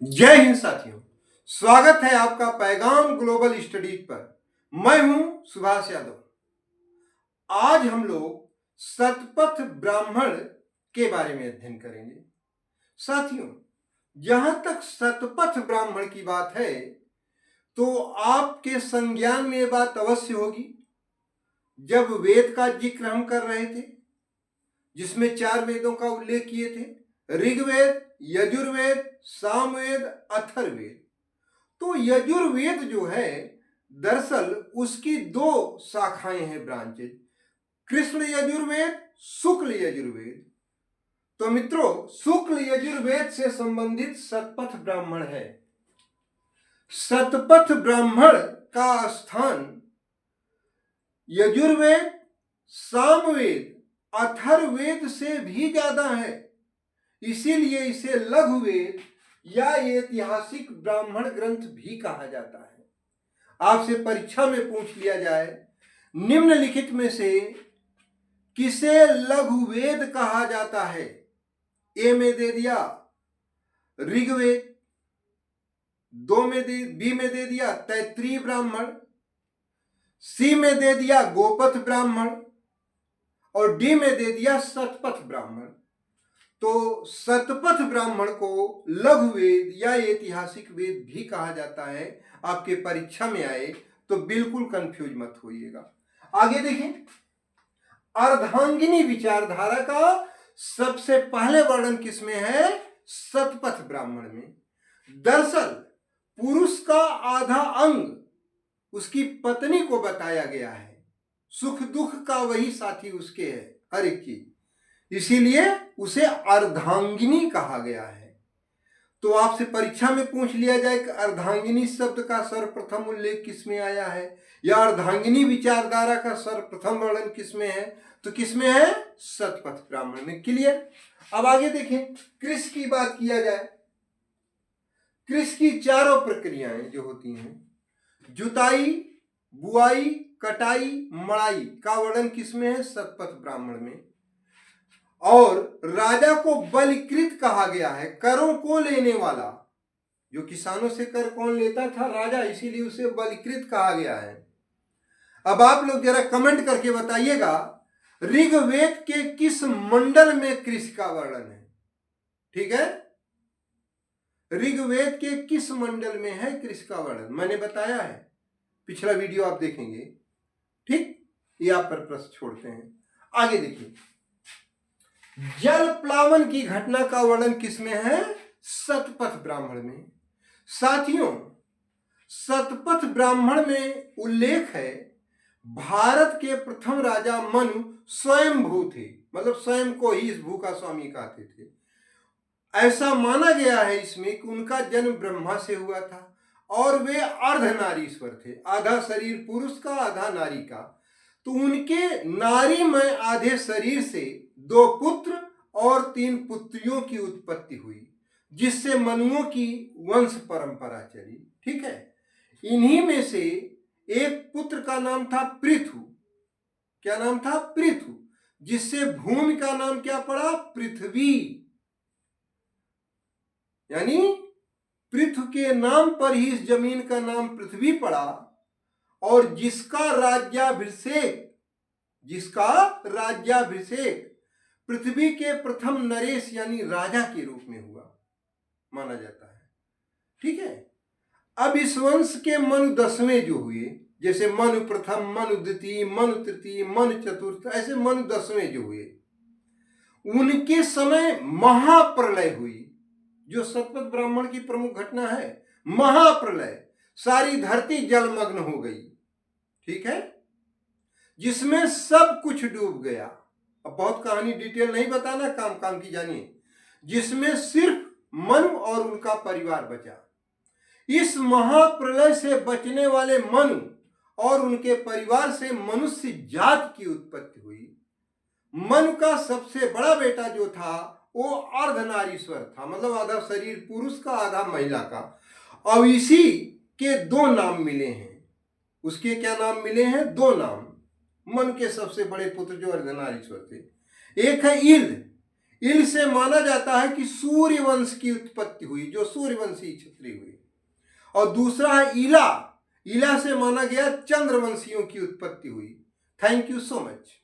जय हिंद साथियों, स्वागत है आपका पैगाम ग्लोबल स्टडीज पर। मैं हूं सुभाष यादव। आज हम लोग शतपथ ब्राह्मण के बारे में अध्ययन करेंगे। साथियों, जहां तक शतपथ ब्राह्मण की बात है तो आपके संज्ञान में ये बात अवश्य होगी। जब वेद का जिक्र हम कर रहे थे, जिसमें 4 वेदों का उल्लेख किए थे, ऋग्वेद, यजुर्वेद, सामवेद, अथर्ववेद। तो यजुर्वेद जो है, दरअसल उसकी 2 शाखाएं हैं, ब्रांचेज, कृष्ण यजुर्वेद, शुक्ल यजुर्वेद। तो मित्रों, शुक्ल यजुर्वेद से संबंधित शतपथ ब्राह्मण है। शतपथ ब्राह्मण का स्थान यजुर्वेद, सामवेद, अथर्ववेद से भी ज्यादा है। इसीलिए इसे लघुवेद या ऐतिहासिक ब्राह्मण ग्रंथ भी कहा जाता है। आपसे परीक्षा में पूछ लिया जाए, निम्नलिखित में से किसे लघुवेद कहा जाता है? ए में दे दिया ऋग्वेद, बी में दे दिया तैत्रीय ब्राह्मण, सी में दे दिया गोपथ ब्राह्मण और डी में दे दिया शतपथ ब्राह्मण। तो शतपथ ब्राह्मण को लघुवेद या ऐतिहासिक वेद भी कहा जाता है। आपके परीक्षा में आए तो बिल्कुल कंफ्यूज मत होइएगा। आगे देखें, अर्धांगिनी विचारधारा का सबसे पहले वर्णन किसमें है? शतपथ ब्राह्मण में। दरअसल पुरुष का आधा अंग उसकी पत्नी को बताया गया है। सुख दुख का वही साथी उसके है, हर एक चीज, इसीलिए उसे अर्धांगिनी कहा गया है। तो आपसे परीक्षा में पूछ लिया जाए कि अर्धांगिनी शब्द का सर्वप्रथम उल्लेख किसमें आया है या अर्धांगिनी विचारधारा का सर्वप्रथम वर्णन किसमें है, तो किसमें है? शतपथ ब्राह्मण में। क्लियर? अब आगे देखें, कृषि की बात किया जाए। कृषि की चारों प्रक्रियाएं जो होती हैं, जुताई, बुआई, कटाई, मड़ाई का वर्णन किसमें है? शतपथ ब्राह्मण में। और राजा को बलिकृत कहा गया है, करों को लेने वाला। जो किसानों से कर कौन लेता था? राजा, इसीलिए उसे बलिकृत कहा गया है। अब आप लोग जरा कमेंट करके बताइएगा, ऋग्वेद के किस मंडल में कृषि का वर्णन है? ठीक है, ऋग्वेद के किस मंडल में है कृषि का वर्णन? मैंने बताया है, पिछला वीडियो आप देखेंगे। ठीक, ये आप पर प्रश्न छोड़ते हैं। आगे देखिए, जल प्लावन की घटना का वर्णन किसमें है? शतपथ ब्राह्मण में। साथियों, शतपथ ब्राह्मण में उल्लेख है, भारत के प्रथम राजा मनु स्वयं भू थे, मतलब स्वयं को ही इस भू का स्वामी कहते थे। ऐसा माना गया है इसमें कि उनका जन्म ब्रह्मा से हुआ था और वे अर्धनारीश्वर थे, आधा शरीर पुरुष का आधा नारी का। तो उनके नारीमय आधे शरीर से 2 पुत्र और 3 पुत्रियों की उत्पत्ति हुई, जिससे मनुओं की वंश परंपरा चली। ठीक है, इन्हीं में से एक पुत्र का नाम था पृथु। क्या नाम था? पृथु, जिससे भूमि का नाम क्या पड़ा? पृथ्वी। यानी पृथु के नाम पर ही इस जमीन का नाम पृथ्वी पड़ा। और जिसका राज्याभिषेक पृथ्वी के प्रथम नरेश यानी राजा के रूप में हुआ माना जाता है। ठीक है, अब इस वंश के मनु 10वें जो हुए, जैसे मनु प्रथम, मनु द्वितीय, मनु तृतीय, मनु चतुर्थ, ऐसे मनु 10वें जो हुए, उनके समय महाप्रलय हुई। जो शतपथ ब्राह्मण की प्रमुख घटना है, महाप्रलय, सारी धरती जलमग्न हो गई। ठीक है, जिसमें सब कुछ डूब गया। अब बहुत कहानी डिटेल नहीं बताना, काम काम की जानिए। जिसमें सिर्फ मनु और उनका परिवार बचा। इस महाप्रलय से बचने वाले मनु और उनके परिवार से मनुष्य जात की उत्पत्ति हुई। मनु का सबसे बड़ा बेटा जो था वो अर्धनारीश्वर था, मतलब आधा शरीर पुरुष का आधा महिला का। अब इसी के 2 नाम मिले हैं। उसके क्या नाम मिले हैं? 2 नाम। मन के सबसे बड़े पुत्र जो अर्धनारीश्वर थे, एक है इल, इल से माना जाता है कि सूर्य वंश की उत्पत्ति हुई, जो सूर्यवंशी क्षत्रिय हुई। और दूसरा है इला, इला से माना गया चंद्रवंशियों की उत्पत्ति हुई। Thank you so much.